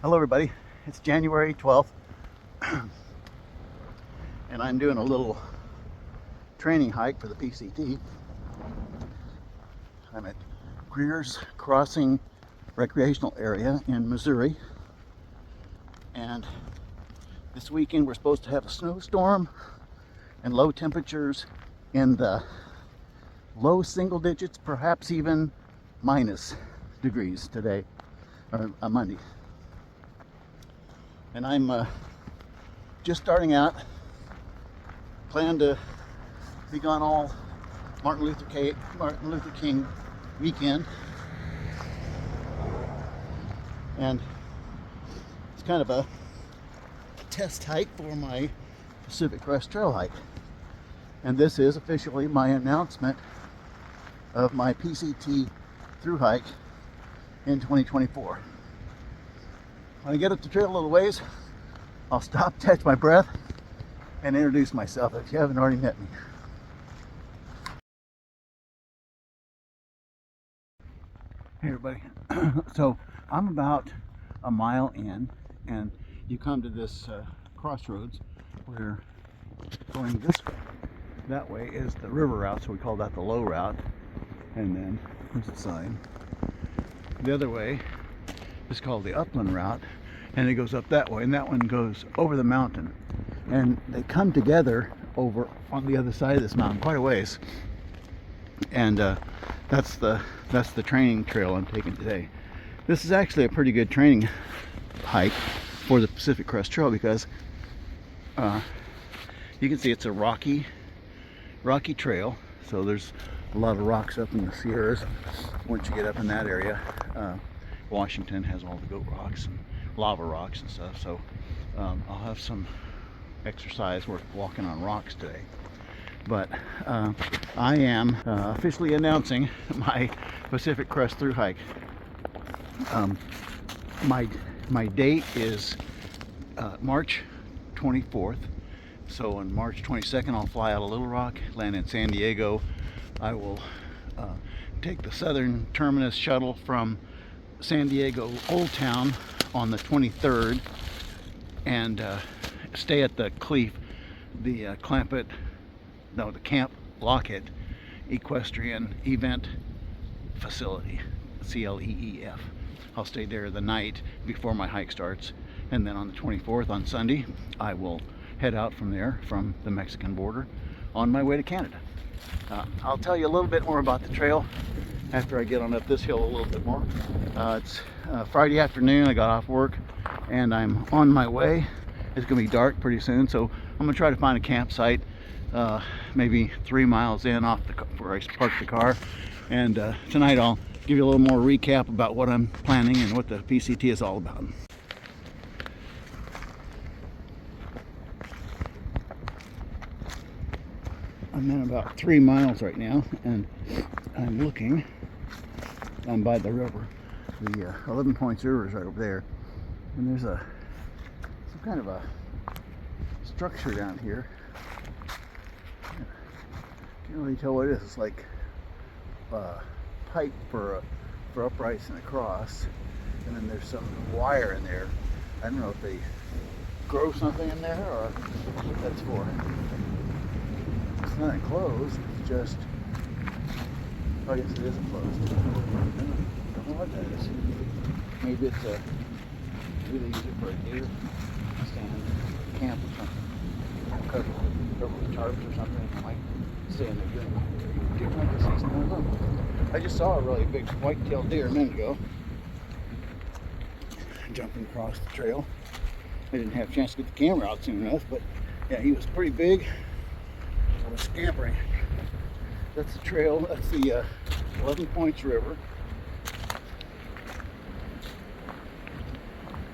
Hello everybody, it's January 12th and I'm doing a little training hike for the PCT. I'm at Greer's Crossing Recreational Area in Missouri, and this weekend we're supposed to have a snowstorm and low temperatures in the low single digits, perhaps even minus degrees today, or Monday. And I'm just starting out. Plan to be gone all Martin Luther King weekend, and it's kind of a test hike for my Pacific Crest Trail hike. And this is officially my announcement of my PCT through hike in 2024. When I get up the trail a little ways, I'll stop, catch my breath, and introduce myself if you haven't already met me. Hey everybody, so I'm about a mile in, and you come to this crossroads where going this way, that way is the river route, so we call that the low route, and then there's the sign. The other way is called the upland route, and it goes up that way, and that one goes over the mountain, and they come together over on the other side of this mountain quite a ways. And that's the training trail I'm taking today. This is actually a pretty good training hike for the Pacific Crest Trail because you can see it's a rocky trail, so there's a lot of rocks up in the Sierras. Once you get up in that area, Washington has all the goat rocks and lava rocks and stuff, so I'll have some exercise worth walking on rocks today. But I am officially announcing my Pacific Crest through hike. My date is March 24th, so on March 22nd I'll fly out of Little Rock, land in San Diego. I will take the southern terminus shuttle from San Diego Old Town on the 23rd and stay at the Camp Lockett Equestrian Event Facility, CLEEF. I'll stay there the night before my hike starts, and then on the 24th, on Sunday, I will head out from there, from the Mexican border, on my way to Canada. I'll tell you a little bit more about the trail after I get on up this hill a little bit more. It's Friday afternoon. I got off work and I'm on my way. It's gonna be dark pretty soon, so I'm gonna try to find a campsite maybe 3 miles in off where I parked the car, and tonight I'll give you a little more recap about what I'm planning and what the PCT is all about. I'm in about 3 miles right now, and I'm looking by the river. The 11 Points River is right over there, and there's some kind of a structure down here. Can't really tell what it is. It's like a pipe for uprights and across, and then there's some wire in there. I don't know if they grow something in there or what that's for. It's not enclosed, it's just, oh yes, it is enclosed. I don't know what that is. Maybe it's maybe they use it for a deer stand, camp or something. Cover with tarps or something. I might stay in there doing deer hunting season. I don't know. I just saw a really big white-tailed deer a minute ago jumping across the trail. I didn't have a chance to get the camera out soon enough, but yeah, he was pretty big. I was scampering. That's the trail. That's the 11 Points River.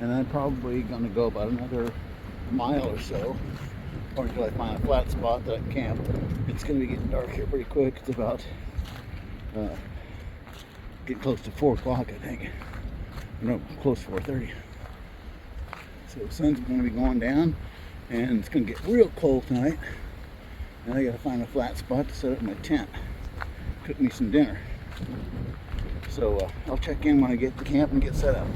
And I'm probably going to go about another mile or so, or until I find a flat spot that I can camp. It's going to be getting dark here pretty quick. It's about getting close to 4 o'clock, I think. No, close to 4:30. So the sun's going to be going down, and it's going to get real cold tonight. And I got to find a flat spot to set up my tent, cook me some dinner. So I'll check in when I get to camp and get set up.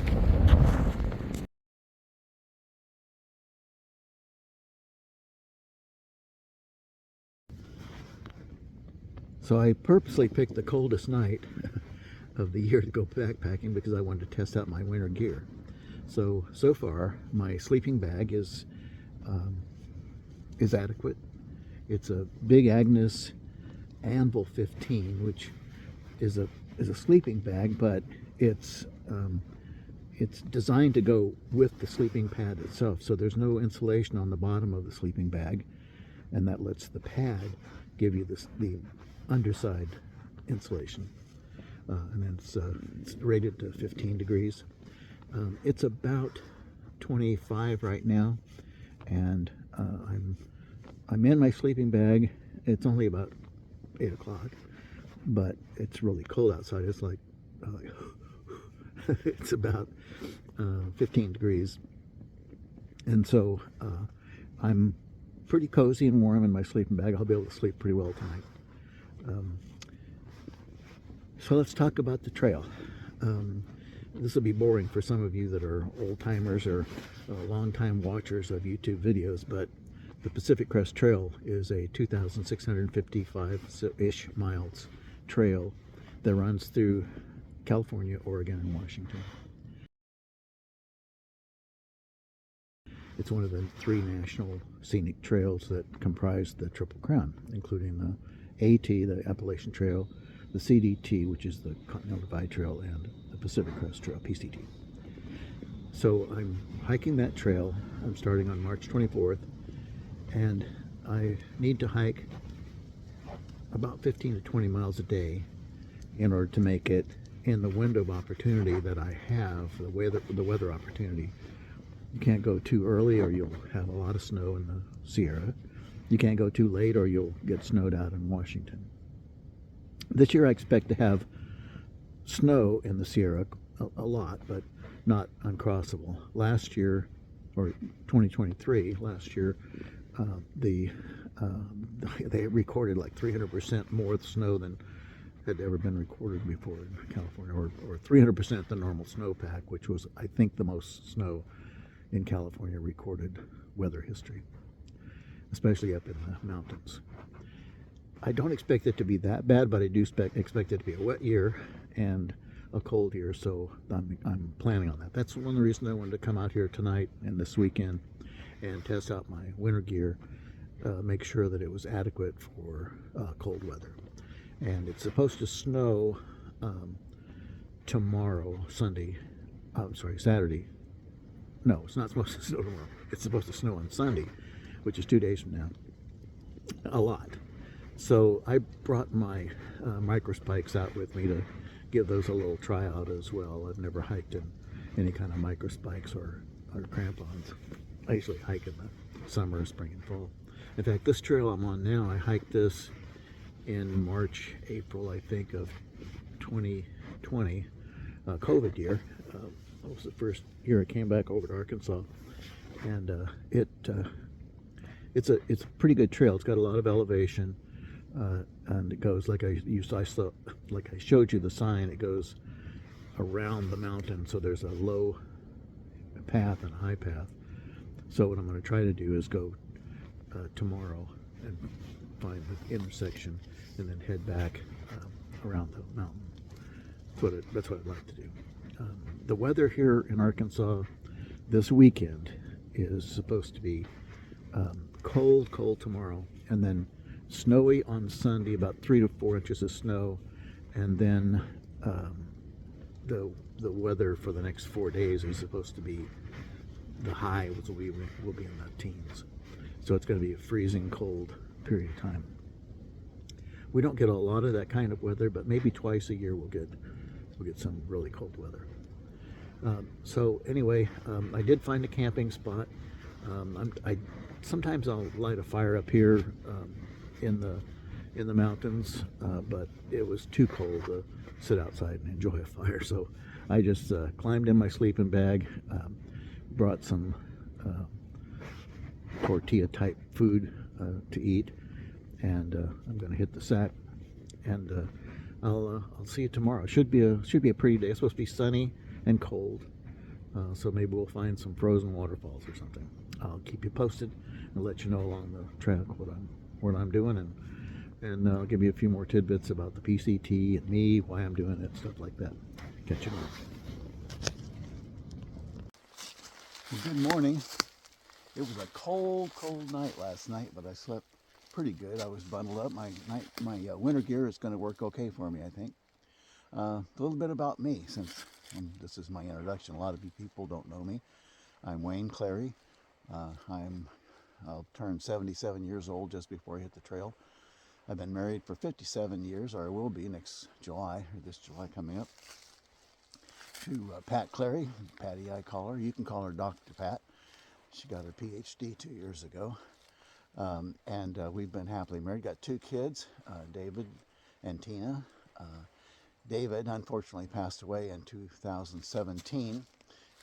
So I purposely picked the coldest night of the year to go backpacking because I wanted to test out my winter gear. So far, my sleeping bag is adequate. It's a Big Agnes Anvil 15, which is a sleeping bag, but it's designed to go with the sleeping pad itself. So there's no insulation on the bottom of the sleeping bag, and that lets the pad give you the underside insulation. And then it's rated to 15 degrees. It's about 25 right now, and I'm in my sleeping bag. It's only about 8 o'clock, but it's really cold outside. It's like it's about 15 degrees, and so I'm pretty cozy and warm in my sleeping bag. I'll be able to sleep pretty well tonight. So let's talk about the trail. This will be boring for some of you that are old-timers or long-time watchers of YouTube videos, but the Pacific Crest Trail is a 2,655-ish miles trail that runs through California, Oregon, and Washington. It's one of the 3 national scenic trails that comprise the Triple Crown, including the AT, the Appalachian Trail, the CDT, which is the Continental Divide Trail, and the Pacific Crest Trail, PCT. So I'm hiking that trail. I'm starting on March 24th, and I need to hike about 15 to 20 miles a day in order to make it in the window of opportunity that I have, the weather opportunity. You can't go too early or you'll have a lot of snow in the Sierra. You can't go too late or you'll get snowed out in Washington. This year I expect to have snow in the Sierra, a lot, but not uncrossable. Last year, or 2023, last year, they recorded like 300% more snow than had ever been recorded before in California, or 300% the normal snowpack, which was, I think, the most snow in California recorded weather history, especially up in the mountains. I don't expect it to be that bad, but I do expect it to be a wet year and a cold year, so I'm planning on that. That's one of the reasons I wanted to come out here tonight and this weekend and test out my winter gear, make sure that it was adequate for cold weather. And it's supposed to snow tomorrow, Saturday. No, it's not supposed to snow tomorrow. It's supposed to snow on Sunday, which is 2 days from now. A lot. So I brought my micro spikes out with me to give those a little try out as well. I've never hiked in any kind of micro spikes or crampons. I usually hike in the summer, spring, and fall. In fact, this trail I'm on now, I hiked this in March, April, I think, of 2020, COVID year. That was the first year I came back over to Arkansas, and it's a pretty good trail. It's got a lot of elevation, and it goes like I showed you the sign. It goes around the mountain, so there's a low path and a high path. So what I'm going to try to do is go tomorrow and find the intersection, and then head back around the mountain. That's what I'd like to do. The weather here in Arkansas this weekend is supposed to be cold tomorrow, and then snowy on Sunday, about 3 to 4 inches of snow, and then the weather for the next 4 days is supposed to be, the high will be in the teens. So it's going to be a freezing cold period of time. We don't get a lot of that kind of weather, but maybe twice a year we'll get some really cold weather. So anyway, I did find a camping spot. Sometimes I'll light a fire up here in the mountains, but it was too cold to sit outside and enjoy a fire. So I just climbed in my sleeping bag, brought some tortilla type food to eat, and I'm going to hit the sack, and I'll see you tomorrow. It should be a pretty day. It's supposed to be sunny and cold, so maybe we'll find some frozen waterfalls or something. I'll keep you posted and let you know along the track what I'm doing, and and I'll give you a few more tidbits about the PCT and me, why I'm doing it, stuff like that. Catch you later. Well, good morning. It was a cold night last night, but I slept pretty good. I was bundled up. My winter gear is going to work okay for me, I think. A little bit about me, since this is my introduction. A lot of you people don't know me. I'm Wayne Clary. I'll turn 77 years old just before I hit the trail. I've been married for 57 years, or I will be next July, or this July coming up, to Pat Clary. Patty, I call her. You can call her Dr. Pat. She got her PhD 2 years ago. And we've been happily married. Got 2 kids, David and Tina. David unfortunately passed away in 2017.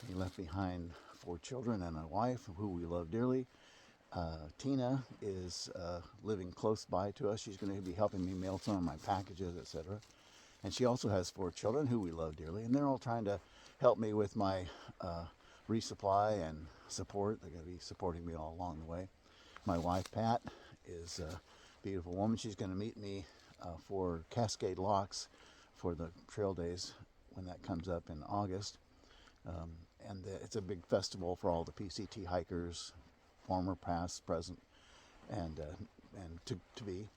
He left behind 4 children and a wife who we love dearly. Tina is living close by to us. She's going to be helping me mail some of my packages, etc. And she also has 4 children who we love dearly, and they're all trying to help me with my resupply and support. They're going to be supporting me all along the way. My wife, Pat, is a beautiful woman. She's going to meet me for Cascade Locks for the trail days when that comes up in August. It's a big festival for all the PCT hikers, former, past, present, and to be.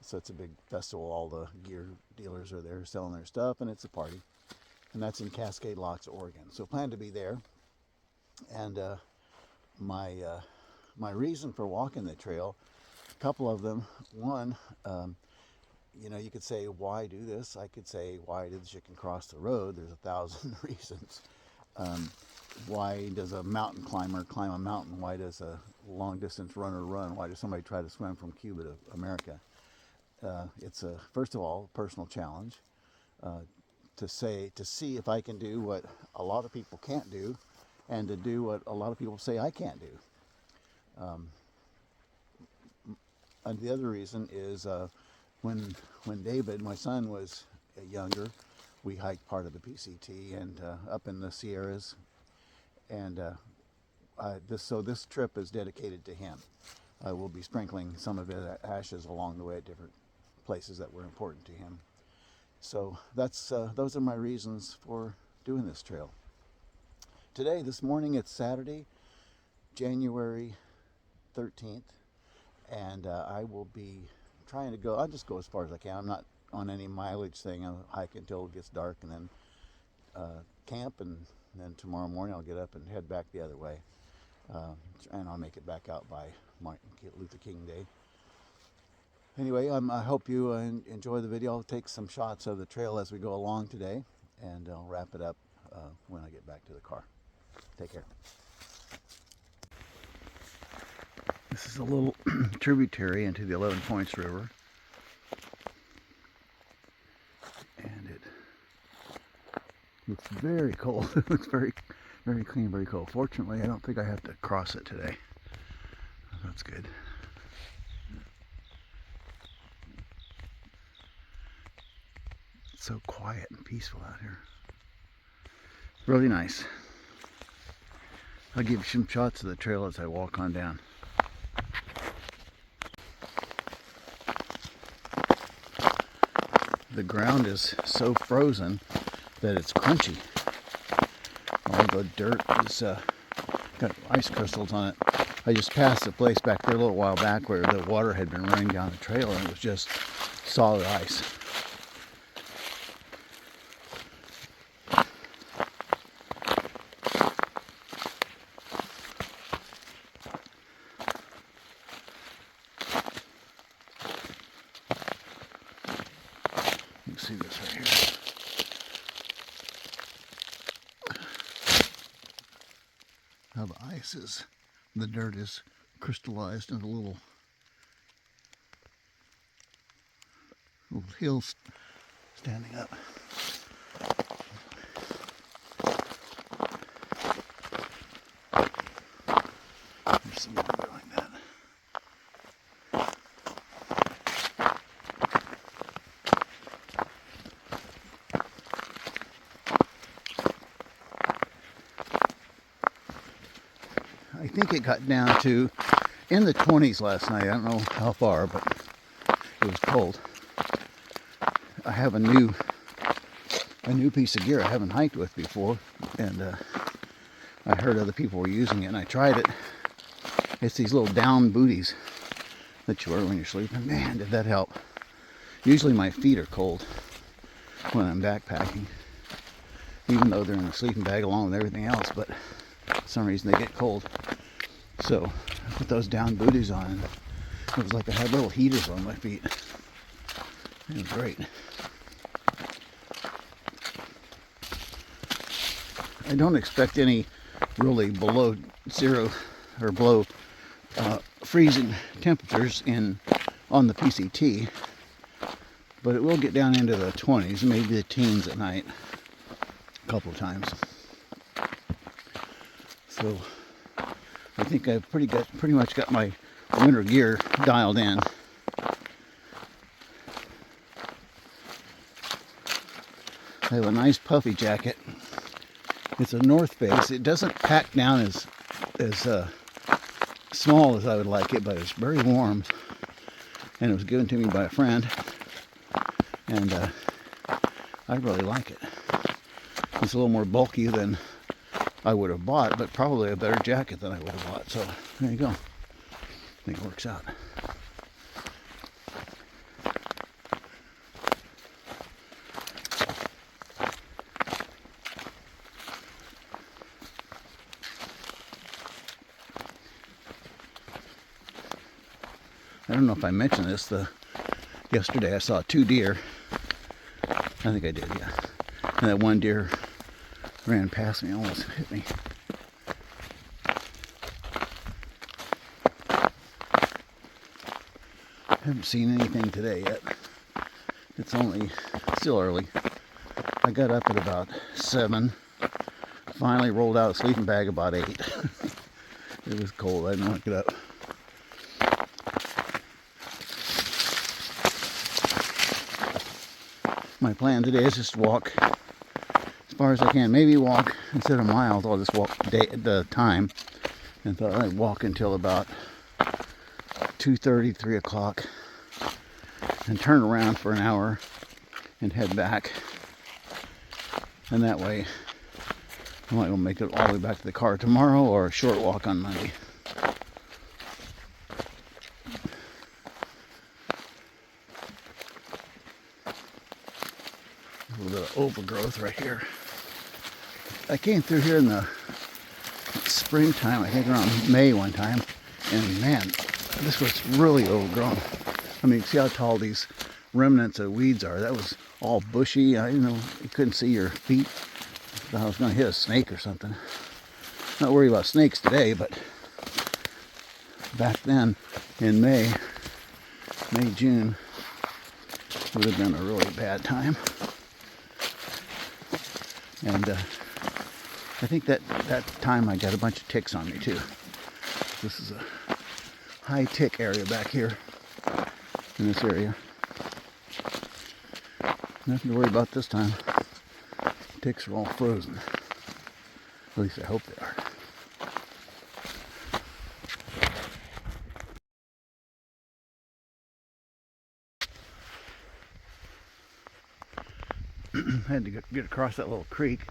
So it's a big festival. All the gear dealers are there selling their stuff, and it's a party. And that's in Cascade Locks, Oregon. So plan to be there. And my reason for walking the trail, a couple of them. One, you could say, why do this? I could say, why did the chicken cross the road? There's 1,000 reasons. Why does a mountain climber climb a mountain? Why does a long distance runner run? Why does somebody try to swim from Cuba to America? It's first of all, a personal challenge to see if I can do what a lot of people can't do, and to do what a lot of people say I can't do. And the other reason is when David, my son, was younger, we hiked part of the PCT and up in the Sierras, and this trip is dedicated to him. I will be sprinkling some of his ashes along the way at different places that were important to him. So those are my reasons for doing this trail. This morning, it's Saturday, January 13th, and I will be trying to go. I'll just go as far as I can. I'm not on any mileage thing. I'll hike until it gets dark, and then camp, and then tomorrow morning I'll get up and head back the other way, and I'll make it back out by Martin Luther King Day. Anyway, I hope you enjoy the video. I'll take some shots of the trail as we go along today, and I'll wrap it up when I get back to the car. Take care. This is a little tributary into the 11 Points River. And it looks very cold. It looks very, very clean, very cold. Fortunately, I don't think I have to cross it today. That's good. It's so quiet and peaceful out here. Really nice. I'll give you some shots of the trail as I walk on down. The ground is so frozen that it's crunchy. All the dirt is got ice crystals on it. I just passed a place back there a little while back where the water had been running down the trail, and it was just solid ice. You can see this right here. How the ice is, the dirt is crystallized into little hills standing up. There's some more doing that. I think it got down to in the 20s last night. I don't know how far, but It was cold. I have a new piece of gear I haven't hiked with before, and I heard other people were using it, and I tried it. It's these little down booties that you wear when you're sleeping. Man, did that help. Usually my feet are cold when I'm backpacking, even though they're in a sleeping bag along with everything else, but for some reason they get cold. So I put those down booties on, and it was like I had little heaters on my feet. It was great. I don't expect any really below zero or below freezing temperatures on the PCT, but it will get down into the 20s, maybe the teens at night, a couple of times. So I think I've pretty much got my winter gear dialed in. I have a nice puffy jacket. It's a North Face. It doesn't pack down as small as I would like it, but it's very warm, and it was given to me by a friend, and I really like it. It's a little more bulky than I would have bought, but probably a better jacket than I would have bought. So there you go. I think it works out. I don't know if I mentioned this. Yesterday I saw 2 deer. I think I did, yeah. And that one deer ran past me, almost hit me. I haven't seen anything today yet. It's still early. I got up at about 7. Finally rolled out a sleeping bag about 8. It was cold. I didn't want to get up. My plan today is just to walk as far as I can. Maybe walk instead of miles. I'll just walk the time. And thought I'd walk until about 2:30, 3 o'clock, and turn around for an hour and head back. And that way, I might make it all the way back to the car tomorrow, or a short walk on Monday. A little bit of overgrowth right here. I came through here in the springtime, I think around May one time, and man, this was really overgrown. I mean, see how tall these remnants of weeds are. That was all bushy. I didn't know, you couldn't see your feet. I thought I was going to hit a snake or something. Not worried about snakes today, but back then in May, June, would have been a really bad time. And I think that time I got a bunch of ticks on me too. This is a high tick area back here in this area. Nothing to worry about this time. Ticks are all frozen. At least I hope they are. I had to get across that little creek.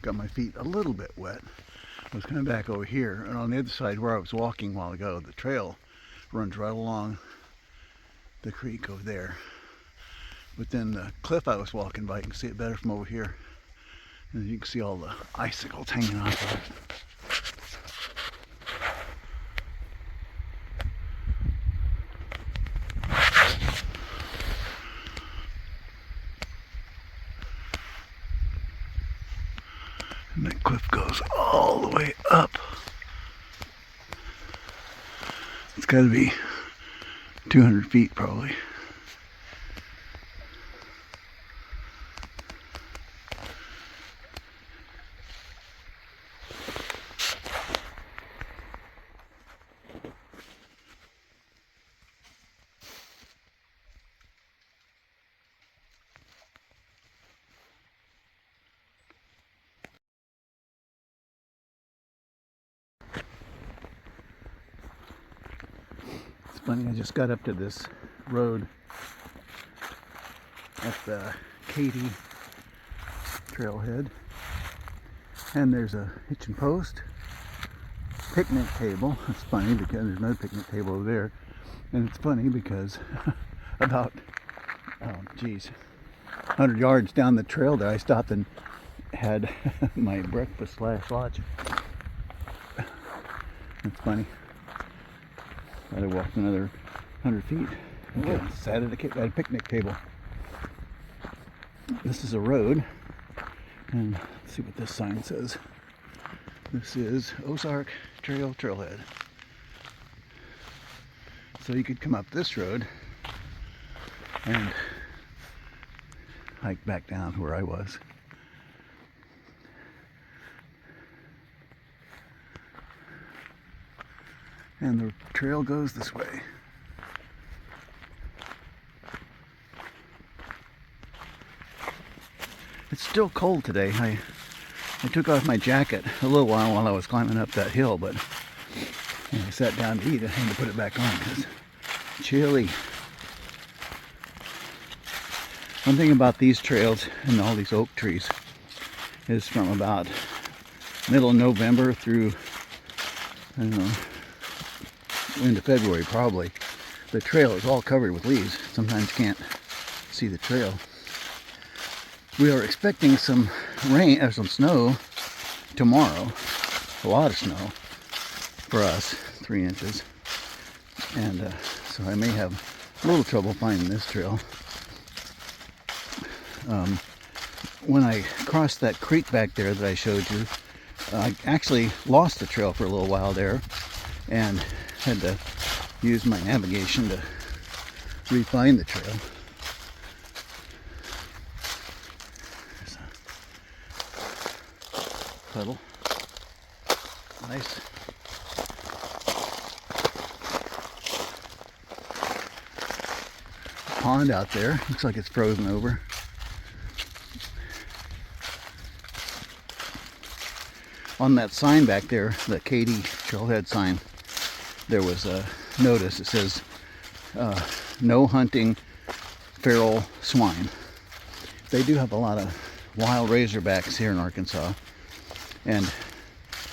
Got my feet a little bit wet. I was coming back over here, and on the other side where I was walking a while ago, the trail runs right along the creek over there. But then the cliff I was walking by, you can see it better from over here. And you can see all the icicles hanging off of it. And that cliff goes all the way up. It's got to be 200 feet probably. Funny, I just got up to this road at the Katy trailhead, and there's a hitching post, picnic table. It's funny because there's another picnic table over there, and it's funny because about 100 yards down the trail there, I stopped and had my breakfast / lunch. It's funny. I walked another 100 feet. Okay, sat at a picnic table. This is a road, and let's see what this sign says. This is Ozark Trail trailhead. So you could come up this road and hike back down to where I was. And the trail goes this way. It's still cold today. I took off my jacket a little while I was climbing up that hill, but when I sat down to eat, I had to put it back on because it's chilly. One thing about these trails and all these oak trees is from about middle of November through, I don't know, into February probably, the trail is all covered with leaves. Sometimes you can't see the trail. We are expecting some rain or some snow tomorrow. A lot of snow for us, 3 inches. And so I may have a little trouble finding this trail. When I crossed that creek back there that I showed you, I actually lost the trail for a little while there and had to use my navigation to re-find the trail. There's a puddle. Nice. Pond out there. Looks like it's frozen over. On that sign back there, the Katy trailhead sign, there was a notice that says no hunting feral swine. They do have a lot of wild razorbacks here in Arkansas, and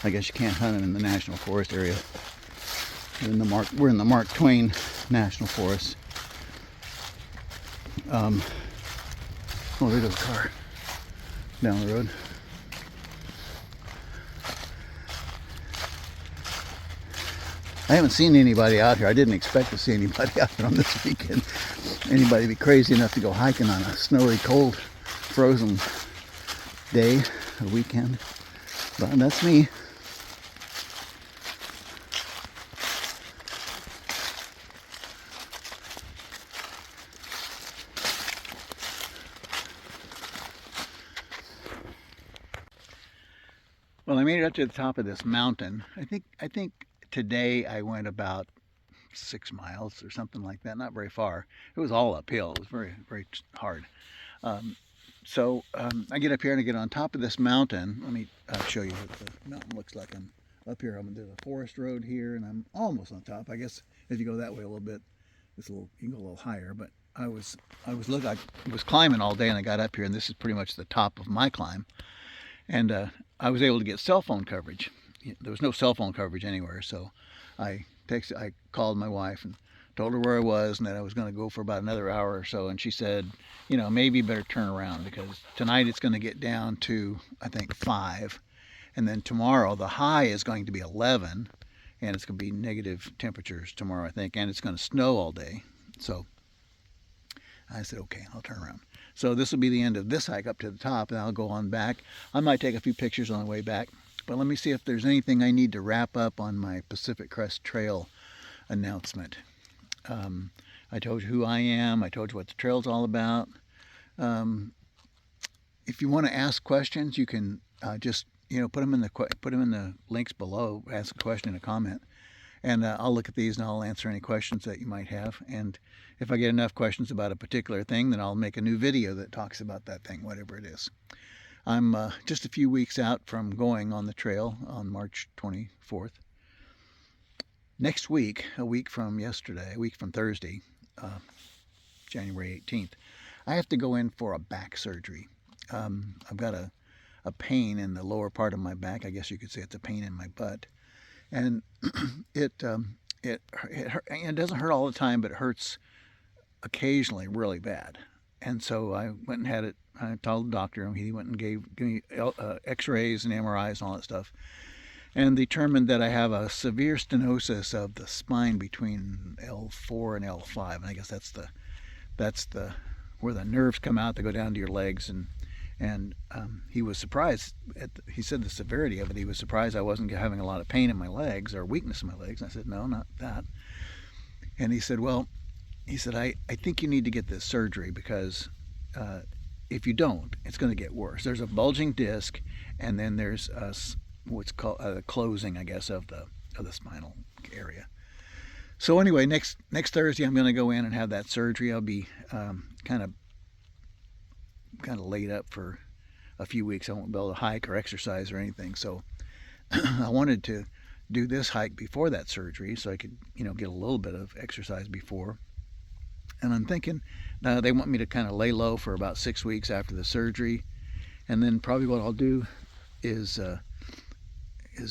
I guess you can't hunt them in the National Forest area. We're in the Mark Twain National Forest. Oh, there goes a car down the road. I haven't seen anybody out here. I didn't expect to see anybody out here on this weekend. Anybody be crazy enough to go hiking on a snowy, cold, frozen day or weekend. But that's me. Well, I made it up to the top of this mountain. I think today I went about 6 miles or something like that, not very far. It was all uphill. It was very, very hard. So I get up here and I get on top of this mountain. Let me show you what the mountain looks like. I'm up here. There's a forest road here, and I'm almost on top. I guess if you go that way a little bit, you can go a little higher. But I was climbing all day, and I got up here, and this is pretty much the top of my climb. And I was able to get cell phone coverage. There was no cell phone coverage anywhere, so I called my wife and told her where I was and that I was going to go for about another hour or so. And she said, maybe you better turn around because tonight it's going to get down to, I think, 5. And then tomorrow the high is going to be 11, and it's going to be negative temperatures tomorrow, I think, and it's going to snow all day. So I said, okay, I'll turn around. So this will be the end of this hike up to the top, and I'll go on back. I might take a few pictures on the way back, but let me see if there's anything I need to wrap up on my Pacific Crest Trail announcement. I told you who I am. I told you what the trail's all about. If you want to ask questions, you can just put them in the links below. Ask a question in a comment, and I'll look at these and I'll answer any questions that you might have. And if I get enough questions about a particular thing, then I'll make a new video that talks about that thing, whatever it is. I'm just a few weeks out from going on the trail on March 24th. Next week, a week from Thursday, January 18th, I have to go in for a back surgery. I've got a pain in the lower part of my back. I guess you could say it's a pain in my butt, and it doesn't hurt all the time, but it hurts occasionally really bad. And so I went and had it. I told the doctor, and he went and gave me X-rays and MRIs and all that stuff, and determined that I have a severe stenosis of the spine between L4 and L5. And I guess that's the where the nerves come out that go down to your legs. And he was surprised he said the severity of it. He was surprised I wasn't having a lot of pain in my legs or weakness in my legs. And I said, no, not that. And he said, well, I think you need to get this surgery because if you don't, it's going to get worse. There's a bulging disc, and then there's what's called a closing, I guess, of the spinal area. So anyway, next Thursday I'm going to go in and have that surgery. I'll be kind of laid up for a few weeks. I won't be able to hike or exercise or anything. So I wanted to do this hike before that surgery so I could, get a little bit of exercise before. And I'm thinking they want me to kind of lay low for about 6 weeks after the surgery, and then probably what I'll do is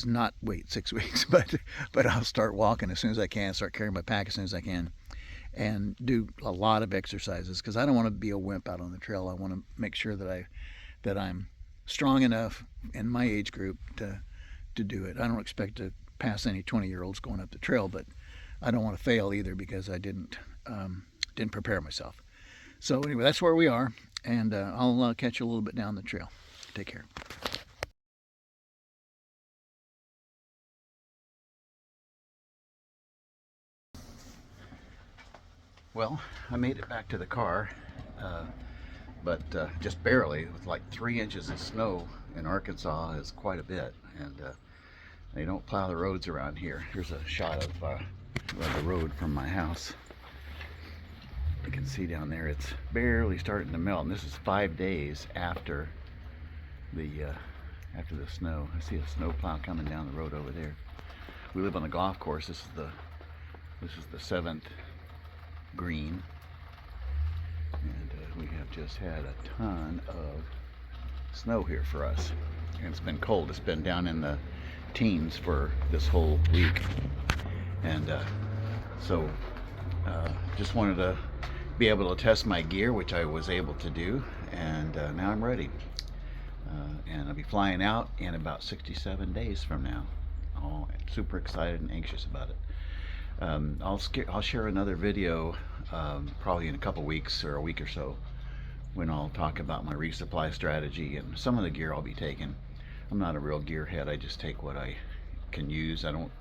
not wait 6 weeks, but I'll start walking as soon as I can, start carrying my pack as soon as I can, and do a lot of exercises because I don't want to be a wimp out on the trail. I want to make sure that I'm strong enough in my age group to do it. I don't expect to pass any 20-year-olds going up the trail, but I don't want to fail either because I didn't prepare myself. So anyway, that's where we are, and I'll catch you a little bit down the trail. Take care. Well, I made it back to the car, but just barely. With like 3 inches of snow in Arkansas is quite a bit, and they don't plow the roads around here. Here's a shot of the road from my house. You can see down there it's barely starting to melt, and this is 5 days after the snow. I see a snow plow coming down the road over there. We live on the golf course. This is the 7th green, and we have just had a ton of snow here for us, and it's been cold. It's been down in the teens for this whole week, and so just wanted to be able to test my gear, which I was able to do, and now I'm ready, and I'll be flying out in about 67 days from now. Oh, super excited and anxious about it. I'll share another video probably in a couple weeks or a week or so when I'll talk about my resupply strategy and some of the gear I'll be taking. I'm not a real gearhead. I just take what I can use. I don't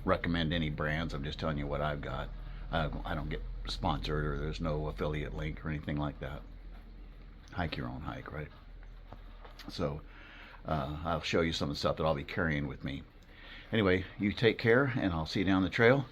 recommend any brands. I'm just telling you what I've got. I don't get sponsored, or there's no affiliate link or anything like that. Hike your own hike, right? So I'll show you some of the stuff that I'll be carrying with me. Anyway, you take care, and I'll see you down the trail.